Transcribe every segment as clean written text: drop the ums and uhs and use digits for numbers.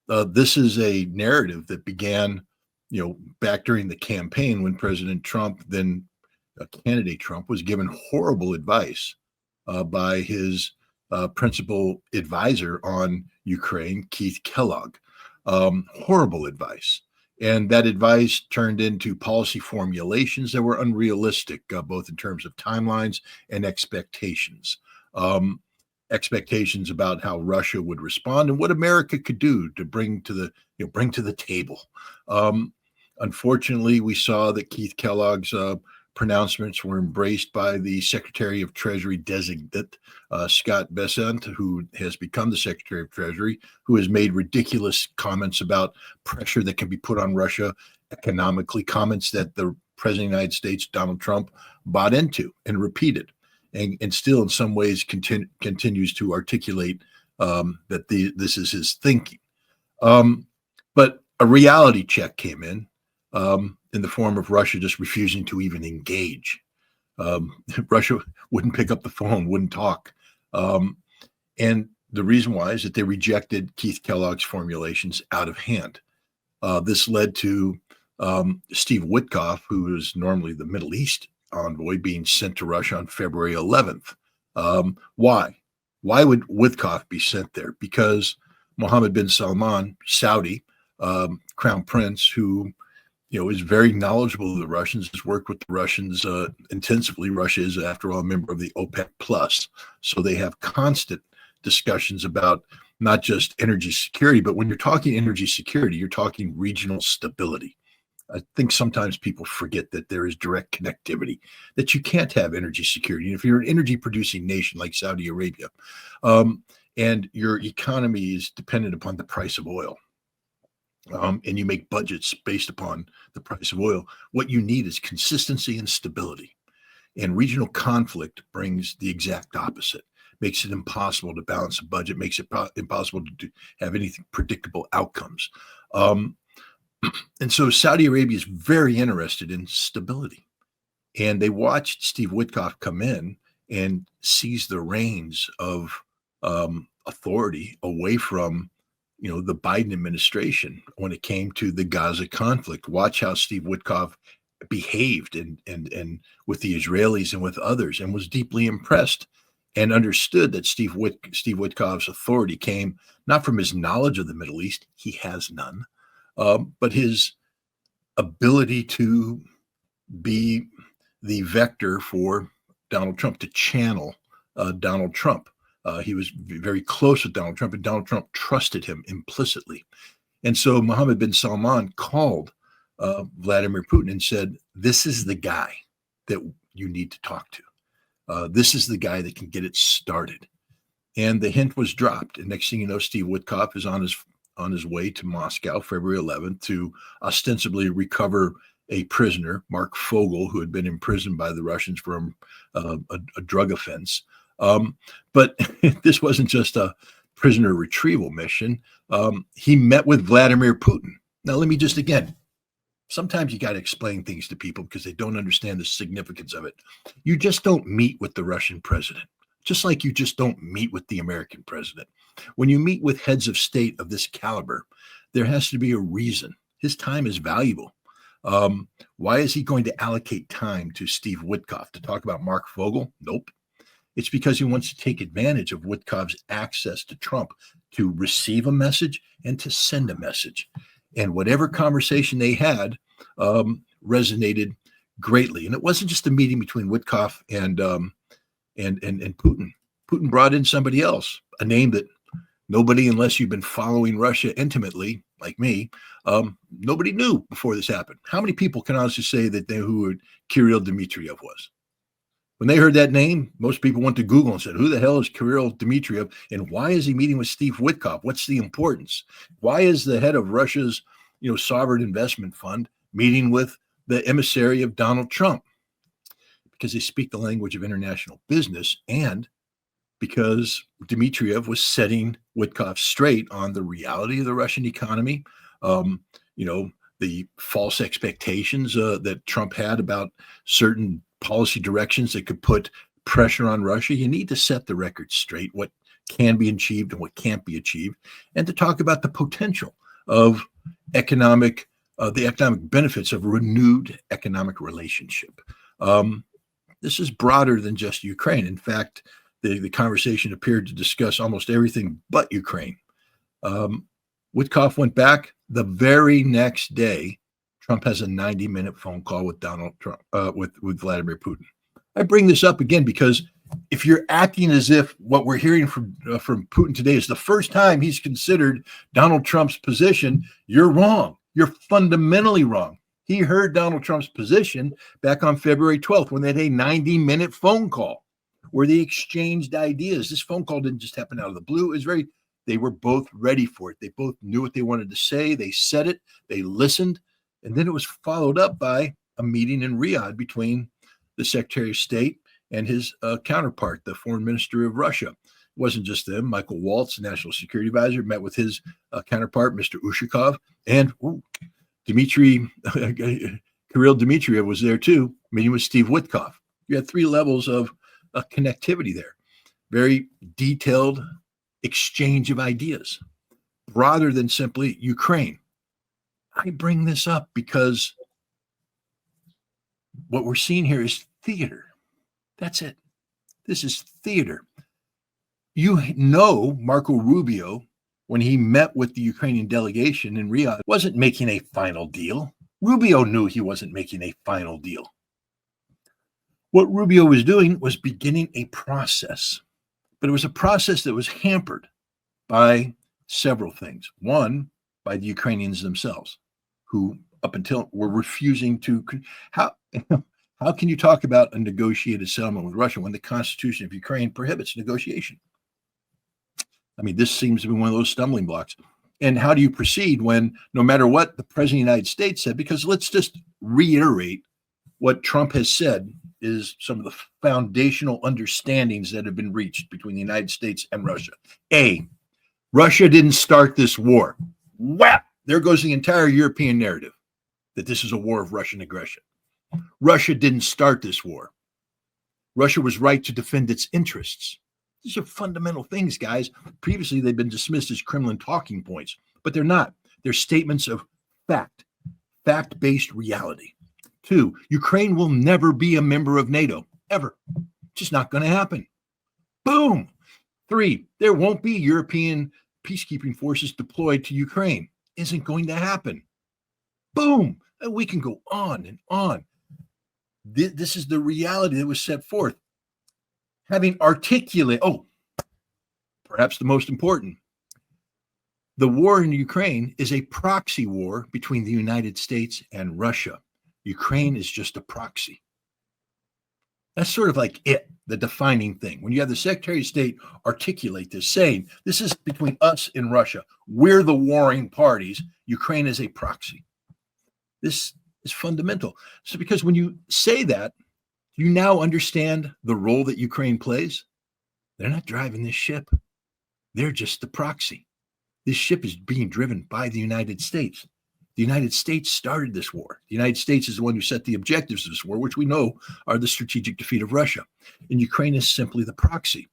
This is a narrative that began, back during the campaign when President Trump, then candidate Trump, was given horrible advice by his principal advisor on Ukraine, Keith Kellogg. Horrible advice. And that advice turned into policy formulations that were unrealistic, both in terms of timelines and expectations. Um, Expectations about how Russia would respond and what America could do to bring to the table. Um, Unfortunately, we saw that Keith Kellogg's pronouncements were embraced by the Secretary of Treasury designate, Scott Bessent, who has become the Secretary of Treasury, who has made ridiculous comments about pressure that can be put on Russia economically, comments that the President of the United States, Donald Trump, bought into and repeated, and still in some ways continues to articulate that this is his thinking. But a reality check came in the form of Russia just refusing to even engage. Russia wouldn't pick up the phone, wouldn't talk. And the reason why is that they rejected Keith Kellogg's formulations out of hand. This led to Steve Witkoff, who is normally the Middle East envoy, being sent to Russia on February 11th. Why? Why would Witkoff be sent there? Because Mohammed bin Salman, Saudi crown prince, who is very knowledgeable of the Russians, has worked with the Russians intensively. Russia is, after all, a member of the OPEC Plus, so they have constant discussions about not just energy security, but when you're talking energy security, you're talking regional stability. I think sometimes people forget that there is direct connectivity, that you can't have energy security. And if you're an energy producing nation like Saudi Arabia, and your economy is dependent upon the price of oil, and you make budgets based upon the price of oil, what you need is consistency and stability. And regional conflict brings the exact opposite, makes it impossible to balance a budget, makes it impossible to have anything predictable outcomes. And so Saudi Arabia is very interested in stability. And they watched Steve Witkoff come in and seize the reins of authority away from the Biden administration when it came to the Gaza conflict. Watch how Steve Witkoff behaved and with the Israelis and with others, and was deeply impressed and understood that Steve Witkoff's authority came not from his knowledge of the Middle East, he has none, but his ability to be the vector for Donald Trump, to channel Donald Trump. He was very close with Donald Trump, and Donald Trump trusted him implicitly. And so Mohammed bin Salman called Vladimir Putin and said, this is the guy that you need to talk to. This is the guy that can get it started. And the hint was dropped. And next thing you know, Steve Witkoff is on his way to Moscow, February 11th, to ostensibly recover a prisoner, Mark Fogel, who had been imprisoned by the Russians for a drug offense. But this wasn't just a prisoner retrieval mission. He met with Vladimir Putin. Now, let me just again, sometimes you got to explain things to people because they don't understand the significance of it. You just don't meet with the Russian president, just like you just don't meet with the American president. When you meet with heads of state of this caliber, there has to be a reason. His time is valuable. Why is he going to allocate time to Steve Witkoff to talk about Mark Fogel? Nope. It's because he wants to take advantage of Witkoff's access to Trump to receive a message and to send a message. And whatever conversation they had resonated greatly. And it wasn't just a meeting between Witkoff and Putin. Putin brought in somebody else, a name that nobody, unless you've been following Russia intimately, like me, nobody knew before this happened. How many people can honestly say that they knew who Kirill Dmitriev was? When they heard that name, most people went to Google and said, who the hell is Kirill Dmitriev? And why is he meeting with Steve Witkoff? What's the importance? Why is the head of Russia's sovereign investment fund meeting with the emissary of Donald Trump? Because they speak the language of international business, and because Dmitriev was setting Witkoff straight on the reality of the Russian economy, the false expectations that Trump had about certain policy directions that could put pressure on Russia. You need to set the record straight. What can be achieved and what can't be achieved, and to talk about the potential of economic, the economic benefits of a renewed economic relationship. This is broader than just Ukraine. In fact, the conversation appeared to discuss almost everything but Ukraine. Witkoff went back. The very next day, Trump has a 90-minute phone call with Donald Trump, with Vladimir Putin. I bring this up again because if you're acting as if what we're hearing from Putin today is the first time he's considered Donald Trump's position, you're wrong. You're fundamentally wrong. He heard Donald Trump's position back on February 12th when they had a 90-minute phone call where they exchanged ideas. This phone call didn't just happen out of the blue. They were both ready for it. They both knew what they wanted to say. They said it. They listened. And then it was followed up by a meeting in Riyadh between the Secretary of State and his counterpart, the Foreign Minister of Russia. It wasn't just them. Michael Waltz, the National Security Advisor, met with his counterpart, Mr. Ushakov, and Kirill Dmitriev was there too, meeting with Steve Witkoff. You had three levels of connectivity there. Very detailed exchange of ideas, rather than simply Ukraine. I bring this up because what we're seeing here is theater. That's it. This is theater. You know, Marco Rubio, when he met with the Ukrainian delegation in Riyadh, wasn't making a final deal. Rubio knew he wasn't making a final deal. What Rubio was doing was beginning a process, but it was a process that was hampered by several things. One, by the Ukrainians themselves, who up until were refusing to. How can you talk about a negotiated settlement with Russia when the Constitution of Ukraine prohibits negotiation? I mean, this seems to be one of those stumbling blocks. And how do you proceed when, no matter what the President of the United States said, because let's just reiterate what Trump has said is some of the foundational understandings that have been reached between the United States and Russia. A, Russia didn't start this war. Wow, there goes the entire European narrative that this is a war of Russian aggression. Russia didn't start this war. Russia was right to defend its interests. These are fundamental things, guys. Previously, they've been dismissed as Kremlin talking points, but they're not. They're statements of fact, fact-based reality. 2, Ukraine will never be a member of NATO, ever. Just not going to happen. Boom. 3, there won't be European peacekeeping forces deployed to Ukraine. Isn't going to happen. Boom. And we can go on and on. This is the reality that was set forth. Having articulated, perhaps the most important, the war in Ukraine is a proxy war between the United States and Russia. Ukraine is just a proxy. That's sort of like the defining thing. When you have the Secretary of State articulate this, saying, this is between us and Russia. We're the warring parties. Ukraine is a proxy. This is fundamental. So because when you say that, you now understand the role that Ukraine plays. They're not driving this ship. They're just the proxy. This ship is being driven by the United States. The United States started this war. The United States is the one who set the objectives of this war, which we know are the strategic defeat of Russia. And Ukraine is simply the proxy.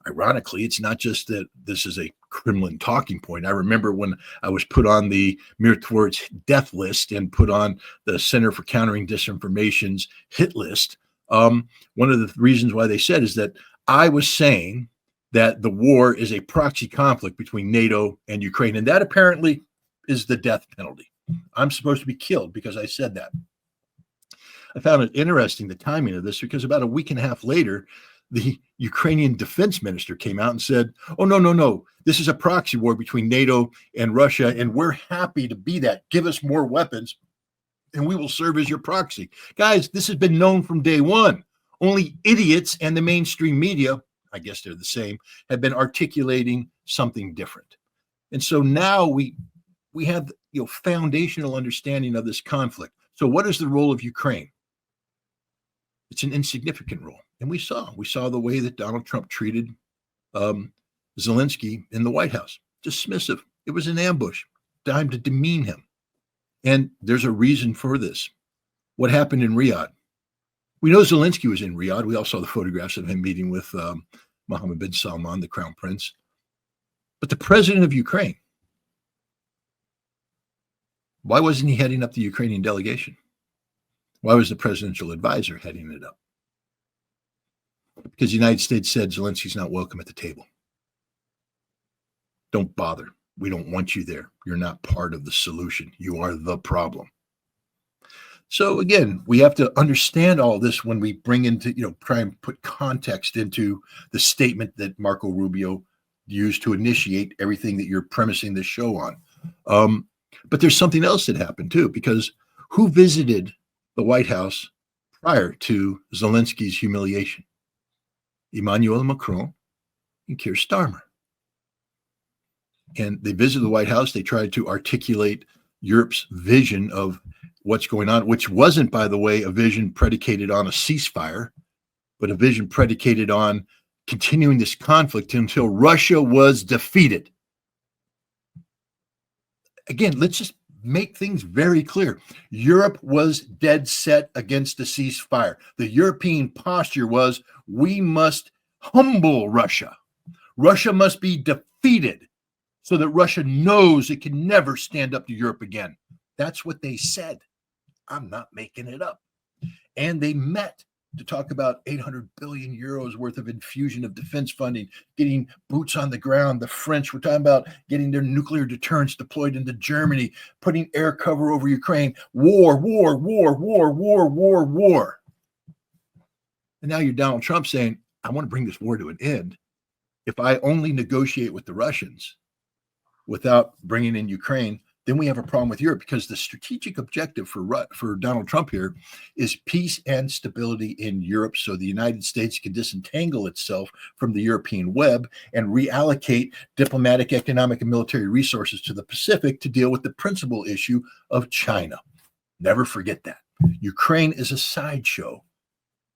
Ironically, it's not just that this is a Kremlin talking point. I remember when I was put on the Mirtwor's death list and put on the Center for Countering Disinformation's hit list. One of the reasons why they said is that I was saying that the war is a proxy conflict between NATO and Ukraine. And that apparently is the death penalty. I'm supposed to be killed because I said that. I found it interesting, the timing of this, because about a week and a half later, the Ukrainian defense minister came out and said, oh, no. This is a proxy war between NATO and Russia, and we're happy to be that. Give us more weapons, and we will serve as your proxy. Guys, this has been known from day one. Only idiots and the mainstream media, I guess they're the same, have been articulating something different. And so now we have foundational understanding of this conflict. So what is the role of Ukraine? It's an insignificant role. And we saw the way that Donald Trump treated Zelenskyy in the White House. Dismissive. It was an ambush, time to demean him. And there's a reason for this. What happened in Riyadh? We know Zelenskyy was in Riyadh. We all saw the photographs of him meeting with Mohammed bin Salman, the crown prince. But the president of Ukraine, why wasn't he heading up the Ukrainian delegation? Why was the presidential advisor heading it up? Because the United States said Zelensky's not welcome at the table. Don't bother. We don't want you there. You're not part of the solution. You are the problem. So again, we have to understand all this when we bring into, try and put context into the statement that Marco Rubio used to initiate everything that you're premising this show on. But there's something else that happened too, because who visited the White House prior to Zelensky's humiliation? Emmanuel Macron and Keir Starmer. And they visited the White House. They tried to articulate Europe's vision of what's going on, which wasn't, by the way, a vision predicated on a ceasefire, but a vision predicated on continuing this conflict until Russia was defeated. Again, let's just make things very clear. Europe was dead set against a ceasefire. The European posture was, we must humble Russia. Russia must be defeated so that Russia knows it can never stand up to Europe again. That's what they said. I'm not making it up. And they met to talk about 800 billion euros worth of infusion of defense funding, getting boots on the ground. The French were talking about getting their nuclear deterrence deployed into Germany, putting air cover over Ukraine. War, war, war, war, war, war, war. And now you're Donald Trump saying, I want to bring this war to an end. If I only negotiate with the Russians without bringing in Ukraine, then we have a problem with Europe, because the strategic objective for Donald Trump here is peace and stability in Europe, so the United States can disentangle itself from the European web and reallocate diplomatic, economic, and military resources to the Pacific to deal with the principal issue of China. Never forget that. Ukraine is a sideshow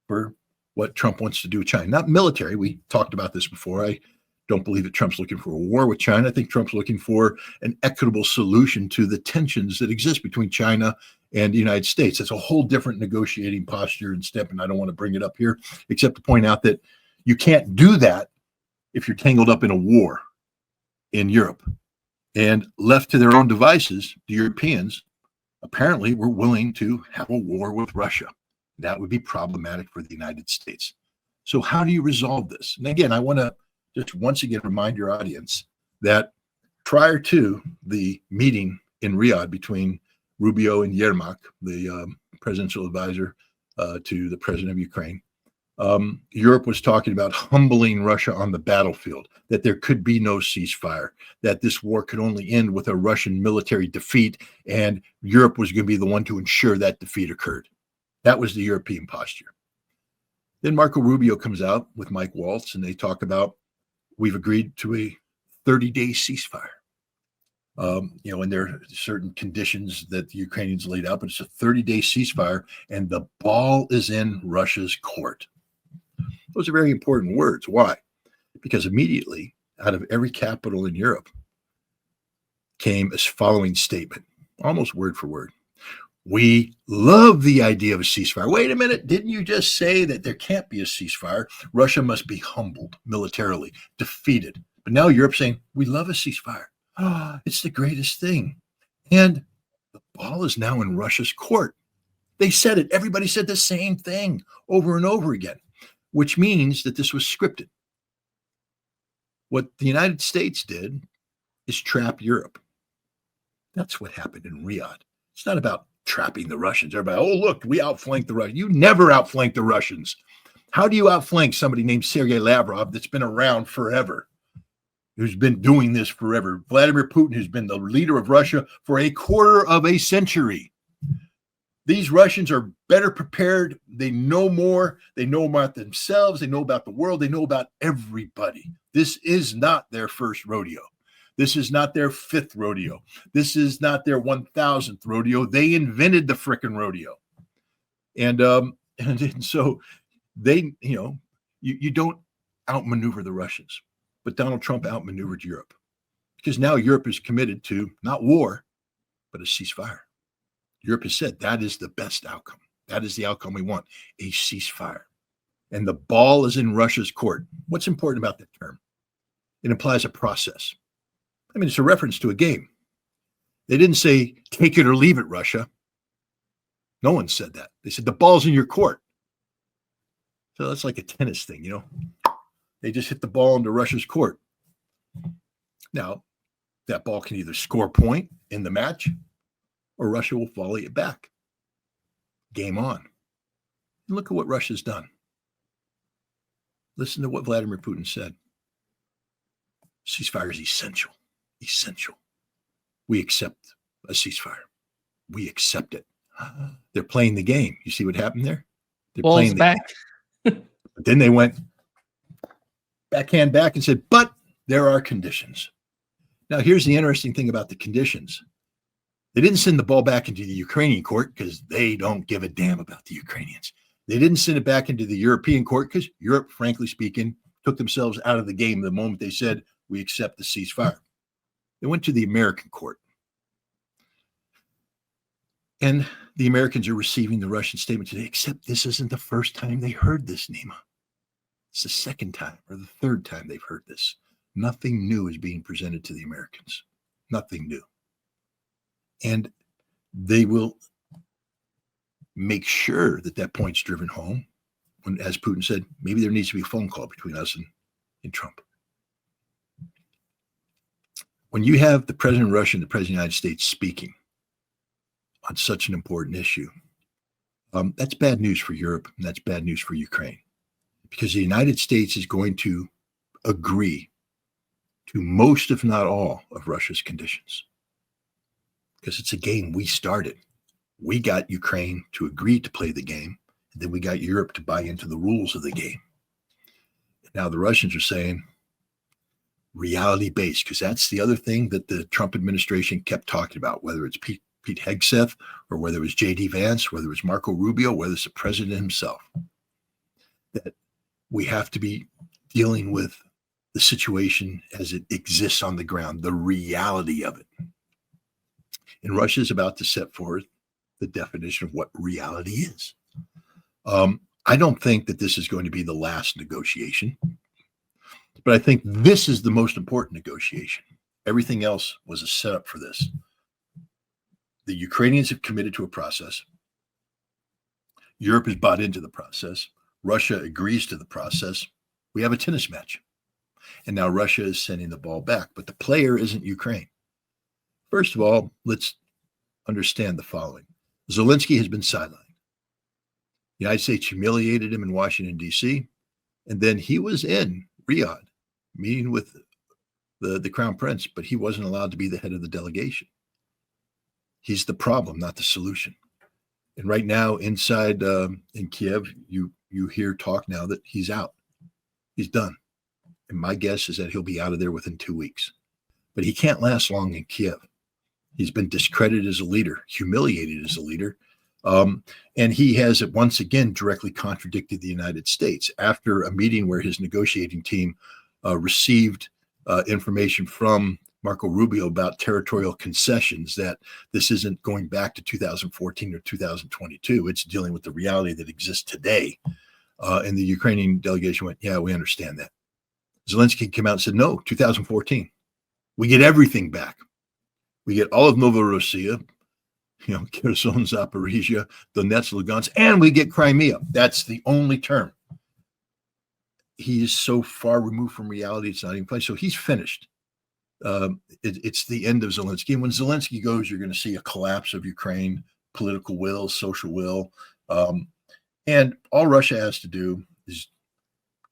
for what Trump wants to do with China, not military. We talked about this before. I don't believe that Trump's looking for a war with China. I think Trump's looking for an equitable solution to the tensions that exist between China and the United States. It's a whole different negotiating posture and step, and I don't want to bring it up here, except to point out that you can't do that if you're tangled up in a war in Europe. And left to their own devices, the Europeans apparently were willing to have a war with Russia. That would be problematic for the United States. So how do you resolve this? And again, I want to just once again remind your audience that prior to the meeting in Riyadh between Rubio and Yermak, the presidential advisor to the president of Ukraine, Europe was talking about humbling Russia on the battlefield, that there could be no ceasefire, that this war could only end with a Russian military defeat, and Europe was going to be the one to ensure that defeat occurred. That was the European posture. Then Marco Rubio comes out with Mike Waltz, and they talk about, we've agreed to a 30-day ceasefire. And there are certain conditions that the Ukrainians laid out, but it's a 30-day ceasefire, and the ball is in Russia's court. Those are very important words. Why? Because immediately, out of every capital in Europe, came a following statement, almost word for word. We love the idea of a ceasefire. Wait a minute. Didn't you just say that there can't be a ceasefire? Russia must be humbled militarily, defeated. But now Europe's saying, we love a ceasefire. It's the greatest thing. And the ball is now in Russia's court. They said it. Everybody said the same thing over and over again, which means that this was scripted. What the United States did is trap Europe. That's what happened in Riyadh. It's not about trapping the Russians. Everybody, oh, look, we outflanked the Russians. You never outflanked the Russians. How do you outflank somebody named Sergei Lavrov that's been around forever, who's been doing this forever? Vladimir Putin, who's been the leader of Russia for a quarter of a century. These Russians are better prepared. They know more. They know about themselves. They know about the world. They know about everybody. This is not their first rodeo. This is not their fifth rodeo. This is not their 1,000th rodeo. They invented the frickin' rodeo. And so they, you don't outmaneuver the Russians, but Donald Trump outmaneuvered Europe, because now Europe is committed to not war, but a ceasefire. Europe has said that is the best outcome. That is the outcome we want, a ceasefire. and the ball is in Russia's court. What's important about that term? It implies a process. I mean, it's a reference to a game. They didn't say, take it or leave it, Russia. No one said that. They said, the ball's in your court. So that's like a tennis thing, you know. They just hit the ball into Russia's court. Now, that ball can either score a point in the match or Russia will volley it back. Game on. And look at what Russia's done. Listen to what Vladimir Putin said. Ceasefire is essential. Essential. We accept a ceasefire. We accept it. They're playing the game. You see what happened there? They're Balls playing the back. game. But then they went backhand back and said, but there are conditions. Now, here's the interesting thing about the conditions. They didn't send the ball back into the Ukrainian court because they don't give a damn about the Ukrainians. They didn't send it back into the European court because Europe, frankly speaking, took themselves out of the game the moment they said, we accept the ceasefire. They went to the American court. And the Americans are receiving the Russian statement today, except this isn't the first time they heard this, Nima. It's the second time or the third time they've heard this. Nothing new is being presented to the Americans. Nothing new. And they will make sure that that point's driven home when, as Putin said, maybe there needs to be a phone call between us and Trump. When you have the president of Russia and the president of the United States speaking on such an important issue, that's bad news for Europe and that's bad news for Ukraine, because the United States is going to agree to most, if not all, of Russia's conditions, because it's a game we started. We got Ukraine to agree to play the game, and then we got Europe to buy into the rules of the game. Now the Russians are saying reality-based, because that's the other thing that the Trump administration kept talking about, whether it's Pete Hegseth or whether it was J.D. Vance, whether it was Marco Rubio, whether it's the president himself, that we have to be dealing with the situation as it exists on the ground, the reality of it. And Russia is about to set forth the definition of what reality is. I don't think that this is going to be the last negotiation, but I think this is the most important negotiation. Everything else was a setup for this. The Ukrainians have committed to a process. Europe has bought into the process. Russia agrees to the process. We have a tennis match. And now Russia is sending the ball back, but the player isn't Ukraine. First of all, let's understand the following. Zelenskyy has been sidelined. The United States humiliated him in Washington, D.C., and then he was in Riyadh meeting with the Crown Prince, but he wasn't allowed to be the head of the delegation. He's the problem, not the solution. And right now, inside in Kiev, you hear talk now that he's out. He's done. And my guess is that he'll be out of there within 2 weeks. But he can't last long in Kiev. He's been discredited as a leader, humiliated as a leader. And he has once again directly contradicted the United States after a meeting where his negotiating team received information from Marco Rubio about territorial concessions, that this isn't going back to 2014 or 2022. It's dealing with the reality that exists today. And the Ukrainian delegation went, yeah, we understand that. Zelenskyy came out and said, no, 2014. We get everything back. We get all of Novorossiya, Kherson, Zaporizhia, Donetsk, Lugansk, and we get Crimea. That's the only term. He is so far removed from reality, it's not even funny. So he's finished. It's the end of Zelenskyy. And when Zelenskyy goes, you're going to see a collapse of Ukraine, political will, social will. And all Russia has to do is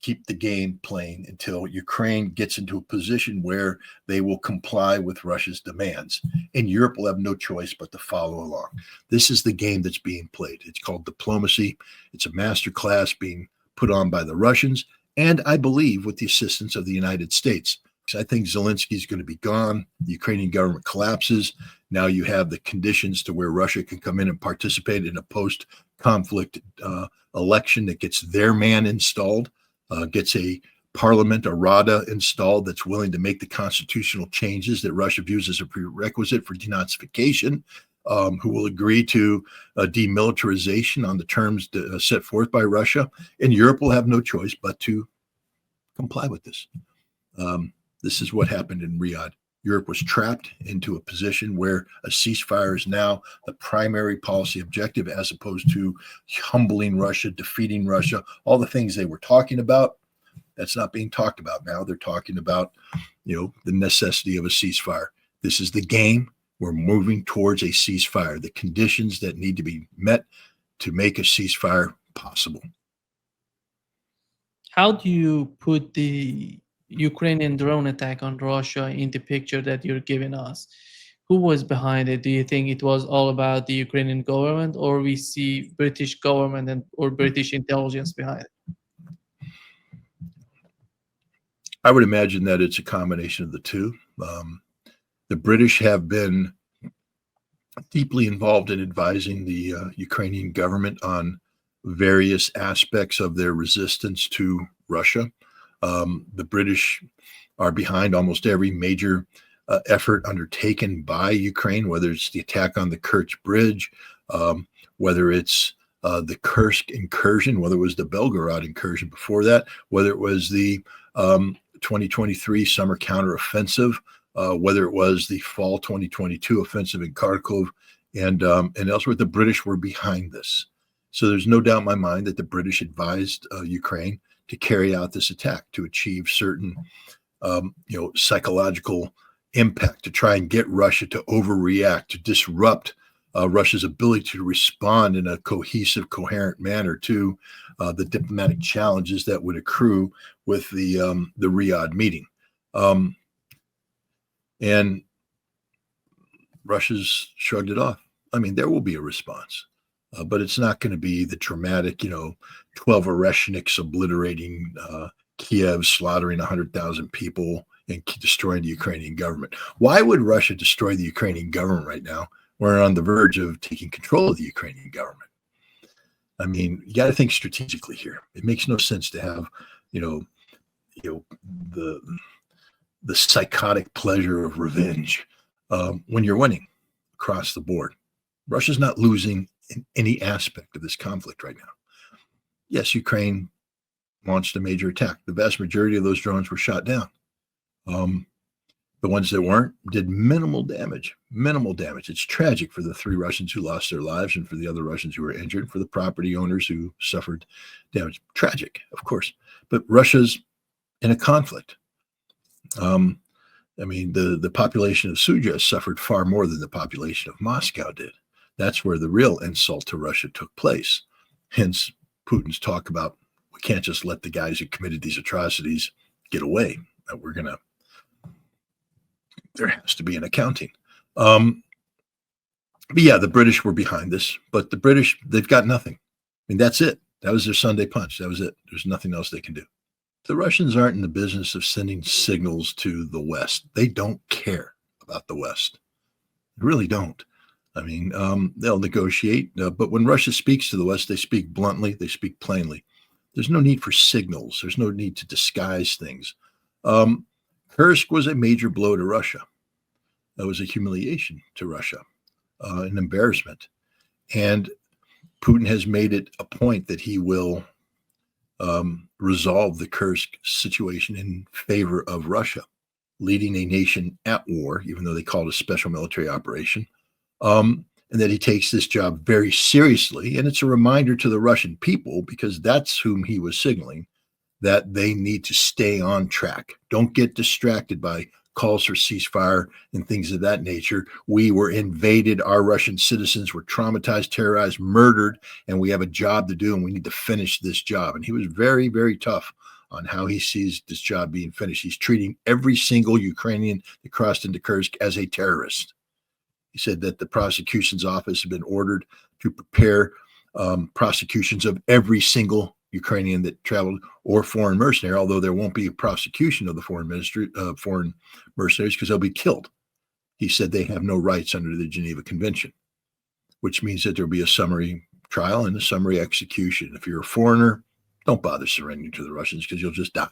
keep the game playing until Ukraine gets into a position where they will comply with Russia's demands. And Europe will have no choice but to follow along. This is the game that's being played. It's called diplomacy. It's a master class being put on by the Russians, and I believe with the assistance of the United States. Because I think Zelenskyy is going to be gone. The Ukrainian government collapses. Now you have the conditions to where Russia can come in and participate in a post-conflict election that gets their man installed. Gets a parliament, a Rada installed that's willing to make the constitutional changes that Russia views as a prerequisite for denazification. who will agree to demilitarization on the terms set forth by Russia, and Europe will have no choice but to comply with this. This is what happened in Riyadh. Europe was trapped into a position where a ceasefire is now the primary policy objective, as opposed to humbling Russia, defeating Russia, all the things they were talking about. That's not being talked about now. They're talking about, the necessity of a ceasefire. This is the game. We're moving towards a ceasefire, the conditions that need to be met to make a ceasefire possible. How do you put the Ukrainian drone attack on Russia in the picture that you're giving us? Who was behind it? Do you think it was all about the Ukrainian government, or we see British government or British intelligence behind it? I would imagine that it's a combination of the two. The British have been deeply involved in advising the Ukrainian government on various aspects of their resistance to Russia. The British are behind almost every major effort undertaken by Ukraine, whether it's the attack on the Kerch Bridge, whether it's the Kursk incursion, whether it was the Belgorod incursion before that, whether it was the 2023 summer counteroffensive, whether it was the fall 2022 offensive in Kharkov and elsewhere. The British were behind this. So there's no doubt in my mind that the British advised Ukraine to carry out this attack to achieve certain, psychological impact, to try and get Russia to overreact, to disrupt Russia's ability to respond in a cohesive, coherent manner to the diplomatic challenges that would accrue with the Riyadh meeting. And Russia's shrugged it off. I mean, there will be a response. But it's not going to be the dramatic, 12 Oreshniks obliterating Kiev, slaughtering 100,000 people, and destroying the Ukrainian government. Why would Russia destroy the Ukrainian government right now? We're on the verge of taking control of the Ukrainian government. I mean, you got to think strategically here. It makes no sense to have, the psychotic pleasure of revenge when you're winning across the board. Russia's not losing in any aspect of this conflict right now. Yes, Ukraine launched a major attack. The vast majority of those drones were shot down. The ones that weren't did minimal damage. It's tragic for the 3 Russians who lost their lives and for the other Russians who were injured, for the property owners who suffered damage. Tragic, of course. But Russia's in a conflict. The population of Suja suffered far more than the population of Moscow did. That's where the real insult to Russia took place. Hence, Putin's talk about, we can't just let the guys who committed these atrocities get away. There has to be an accounting. But yeah, the British were behind this, but the British, they've got nothing. I mean, that's it. That was their Sunday punch. That was it. There's nothing else they can do. The Russians aren't in the business of sending signals to the West. They don't care about the West. They really don't. I mean, they'll negotiate, but when Russia speaks to the West, they speak bluntly, they speak plainly. There's no need for signals. There's no need to disguise things. Kursk was a major blow to Russia. That was a humiliation to Russia, an embarrassment. And Putin has made it a point that he will resolve the Kursk situation in favor of Russia, leading a nation at war, even though they call it a special military operation. And that he takes this job very seriously. And it's a reminder to the Russian people, because that's whom he was signaling, that they need to stay on track. Don't get distracted by calls for ceasefire and things of that nature. We were invaded. Our Russian citizens were traumatized, terrorized, murdered, and we have a job to do, and we need to finish this job. And he was very, very tough on how he sees this job being finished. He's treating every single Ukrainian that crossed into Kursk as a terrorist. He said that the prosecution's office had been ordered to prepare prosecutions of every single Ukrainian that traveled, or foreign mercenary, although there won't be a prosecution of the foreign mercenaries because they'll be killed. He said they have no rights under the Geneva Convention, which means that there'll be a summary trial and a summary execution. If you're a foreigner, don't bother surrendering to the Russians because you'll just die.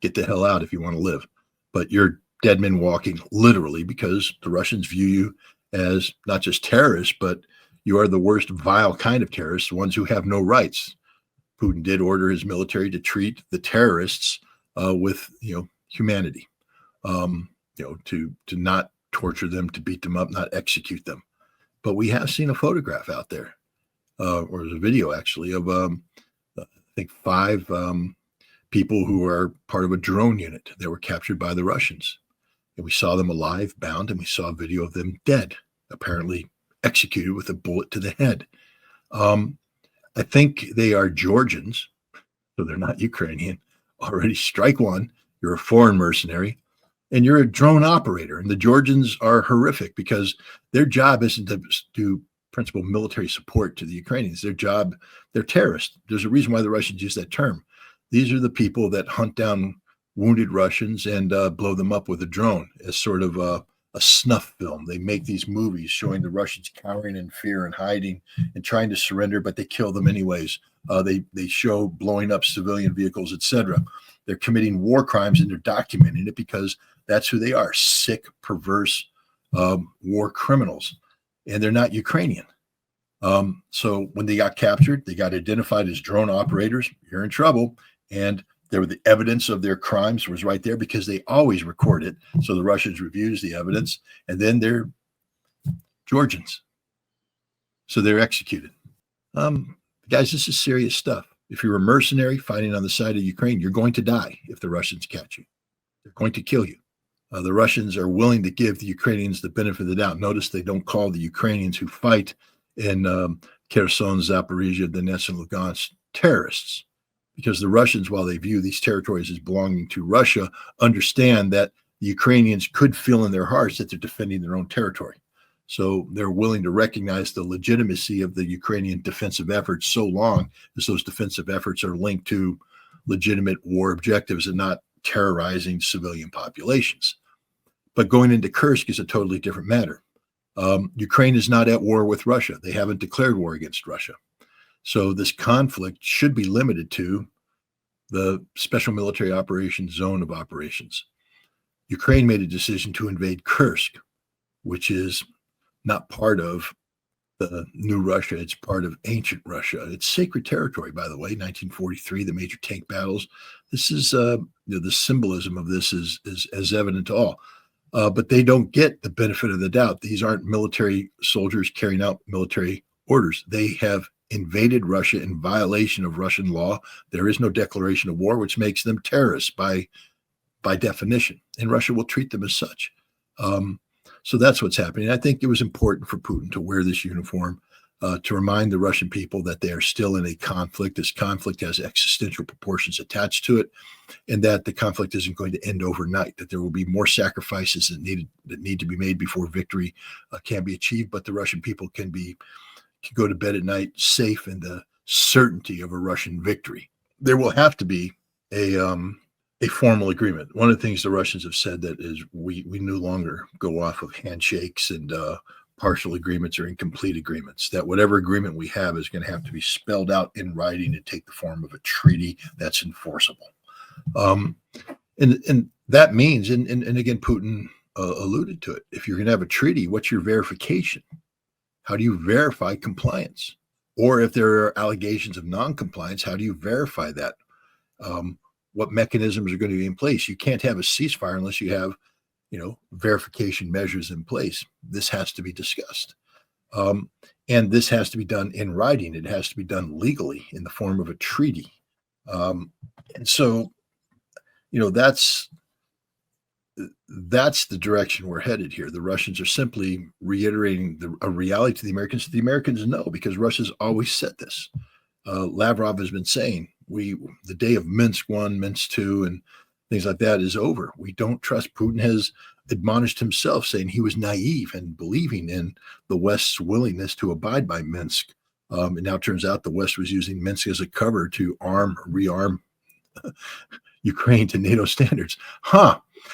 Get the hell out if you want to live. But you're dead men walking, literally, because the Russians view you as not just terrorists, but you are the worst vile kind of terrorists, ones who have no rights. Putin did order his military to treat the terrorists with humanity, to not torture them, to beat them up, not execute them. But we have seen a photograph out there, or there's a video actually of I think 5 people who are part of a drone unit that were captured by the Russians. And we saw them alive, bound, and we saw a video of them dead, apparently executed with a bullet to the head. I think they are Georgians, so they're not Ukrainian. Already strike one. You're a foreign mercenary, and you're a drone operator. And the Georgians are horrific because their job isn't to do principal military support to the Ukrainians. Their job, they're terrorists. There's a reason why the Russians use that term. These are the people that hunt down wounded Russians and blow them up with a drone as sort of a snuff film. They make these movies showing the Russians cowering in fear and hiding and trying to surrender, but they kill them anyways. They show blowing up civilian vehicles, etc. They're committing war crimes and they're documenting it because that's who they are: sick, perverse war criminals, and they're not Ukrainian. So when they got captured, they got identified as drone operators. You're in trouble, and there were the evidence of their crimes was right there because they always record it. So the Russians reviews the evidence, and then they're Georgians. So they're executed. Guys, this is serious stuff. If you're a mercenary fighting on the side of Ukraine, you're going to die if the Russians catch you. They're going to kill you. The Russians are willing to give the Ukrainians the benefit of the doubt. Notice they don't call the Ukrainians who fight in Kherson, Zaporizhia, Donetsk, and Lugansk terrorists, because the Russians, while they view these territories as belonging to Russia, understand that the Ukrainians could feel in their hearts that they're defending their own territory. So they're willing to recognize the legitimacy of the Ukrainian defensive efforts so long as those defensive efforts are linked to legitimate war objectives and not terrorizing civilian populations. But going into Kursk is a totally different matter. Ukraine is not at war with Russia. They haven't declared war against Russia. So this conflict should be limited to the special military operations zone of operations. Ukraine made a decision to invade Kursk, which is not part of the new Russia. It's part of ancient Russia. It's sacred territory, by the way. 1943, the major tank battles. This is the symbolism of this is as evident to all. But they don't get the benefit of the doubt. These aren't military soldiers carrying out military orders. They have invaded Russia in violation of Russian law. There is no declaration of war, which makes them terrorists by definition, and Russia will treat them as such. So that's what's happening. I think it was important for Putin to wear this uniform to remind the Russian people that they are still in a conflict. This conflict has existential proportions attached to it, and that the conflict isn't going to end overnight, that there will be more sacrifices that need to be made before victory can be achieved, but the Russian people can go to bed at night safe in the certainty of a Russian victory. There will have to be a formal agreement. One of the things the Russians have said that is we no longer go off of handshakes and partial agreements or incomplete agreements, that whatever agreement we have is going to have to be spelled out in writing and take the form of a treaty that's enforceable. And that means, and again, Putin alluded to it, if you're going to have a treaty, what's your verification? How do you verify compliance? Or if there are allegations of non-compliance, how do you verify that? What mechanisms are going to be in place? You can't have a ceasefire unless you have, verification measures in place. This has to be discussed. And this has to be done in writing. It has to be done legally in the form of a treaty. And so, that's the direction we're headed here. The Russians are simply reiterating a reality to the Americans. The Americans know, because Russia's always said this. Lavrov has been saying, the day of Minsk 1, Minsk 2, and things like that is over. We don't trust. Putin has admonished himself, saying he was naive and believing in the West's willingness to abide by Minsk. It now turns out the West was using Minsk as a cover to rearm Ukraine to NATO standards.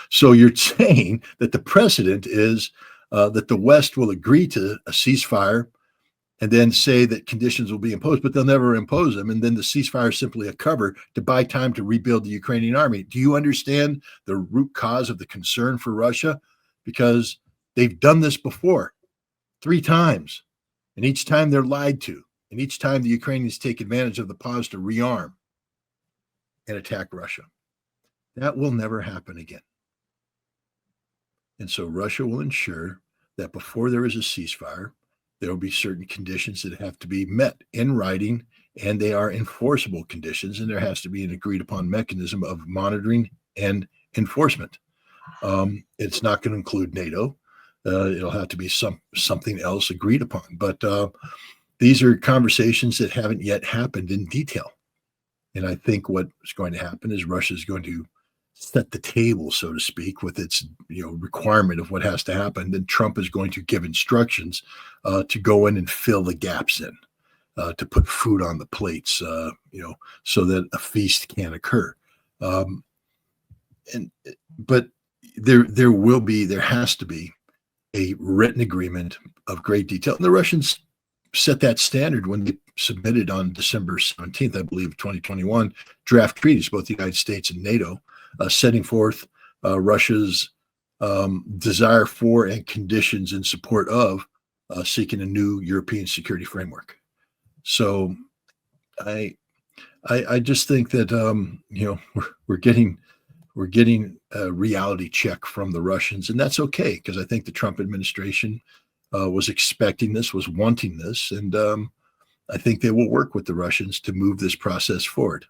So you're saying that the precedent is that the West will agree to a ceasefire and then say that conditions will be imposed, but they'll never impose them. And then the ceasefire is simply a cover to buy time to rebuild the Ukrainian army. Do you understand the root cause of the concern for Russia? Because they've done this before. 3 times. And each time they're lied to. And each time the Ukrainians take advantage of the pause to rearm and attack Russia. That will never happen again. And so Russia will ensure that before there is a ceasefire, there will be certain conditions that have to be met in writing, and they are enforceable conditions, and there has to be an agreed upon mechanism of monitoring and enforcement. It's not going to include NATO. It'll have to be something else agreed upon. But these are conversations that haven't yet happened in detail. And I think what is going to happen is Russia is going to set the table, so to speak, with its requirement of what has to happen. Then Trump is going to give instructions to go in and fill the gaps in, to put food on the plates, so that a feast can occur. But there has to be a written agreement of great detail. And the Russians set that standard when they submitted on December 17th, I believe, 2021, draft treaties, both the United States and NATO, setting forth Russia's desire for and conditions in support of seeking a new European security framework. So I just think that we're getting a reality check from the Russians, and that's okay, because I think the Trump administration was expecting this, was wanting this, and I think they will work with the Russians to move this process forward.